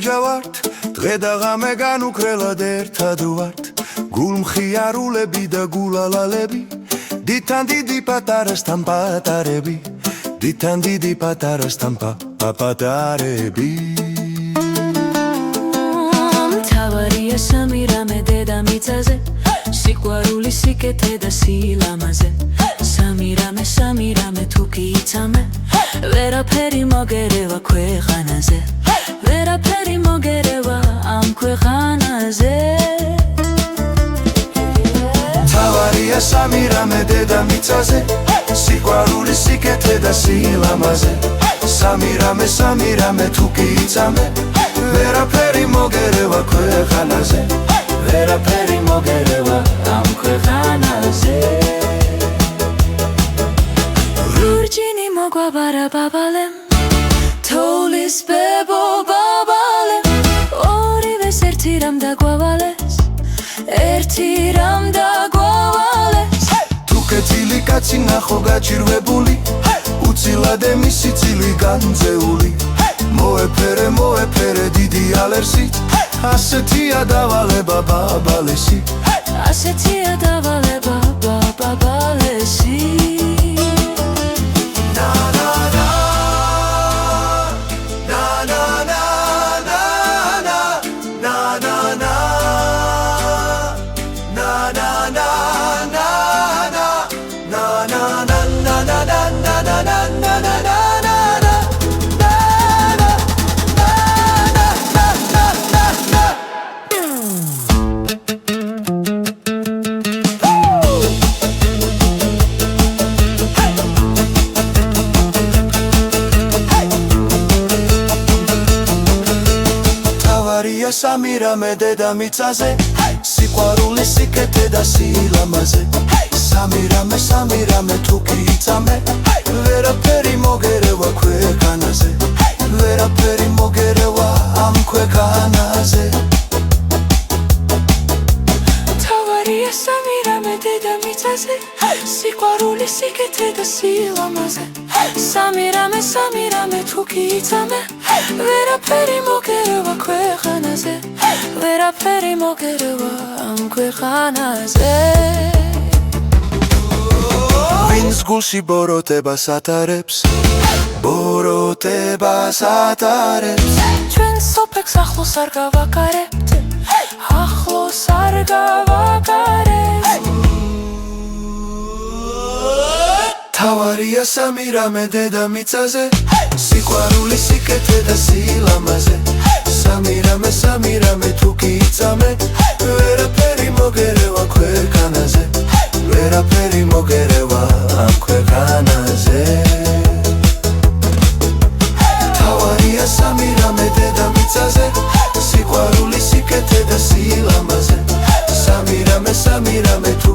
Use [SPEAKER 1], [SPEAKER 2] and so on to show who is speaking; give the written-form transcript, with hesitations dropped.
[SPEAKER 1] გულჯა ვართ დღე და ღამე განუქრელად ერთად ვართ გულმხიარულები და გულალალები დითან დიდი პატარასთან პატარები დითან დიდი პატარასთან პატარები
[SPEAKER 2] მთავარია სამი რამე დედამიწაზე სიყვარული სიკეთე და სილამაზე სამი რამე თუ გიცამე ვერაფერი მოგერევა ქვეყანაზე ვერაფერი მოგერევა ამ ქვეყანაზე
[SPEAKER 1] მთავარია სამი რამე დედამიწაზე სიყვარული სიკეთე და სილამაზე სამი რამე თუ გიცამე ვერაფერი მოგერევა ქვეყანაზე ვერაფერი მოგერევა ამ ქვეყანაზე ლურჯინი მოგვაბარა ბაბალემ თოვლის ბებო ბაბალემ ორივეს ერთი რამ დაგვავალეს ერთი რამ დაგვავალეს თუ კეთილი კაცი ნახო გაჭირვებული უცილად მისი წილი განძეული მოეფერე დიდი ალერსით ასეთია დავალება ბაბალესი
[SPEAKER 2] ასეთია დავალება ბაბალესი
[SPEAKER 1] სამი რამე დედამიწაზე სიყვარული სიკეთე და სილამაზე სამი რამე თუ გიცამე ვერაფერი მოგერევა ქვეყანაზე ვერაფერი მოგერევა ამ ქვეყანაზე
[SPEAKER 2] მთავარია სამი რამე დედამიწაზე სიყვარული სიკეთე და სილამაზე სამი რამე თუ გიცამე ვერაფერი მოგერევა ქვეყანაზე ვერაფერი მოგერევა ამ ქვეყანაზე
[SPEAKER 1] ვინც გულში ბოროტებას ატარებს
[SPEAKER 2] ჩვენ სოფლებს ახლოს არ გავაკარებთ ახლოს არ გავაკარებთ
[SPEAKER 1] მთავარია სამი რამე დედამიწაზე სიყვარული სიკეთე და სილამაზე სამი რამე თუ გიცამე ვერაფერი მოგერევა ქვეყანაზე ვერაფერი მოგერევა ამ ქვეყანაზე მთავარია სამი რამე დედამიწაზე სიყვარული სიკეთე და სილამაზე სამი რამე თუ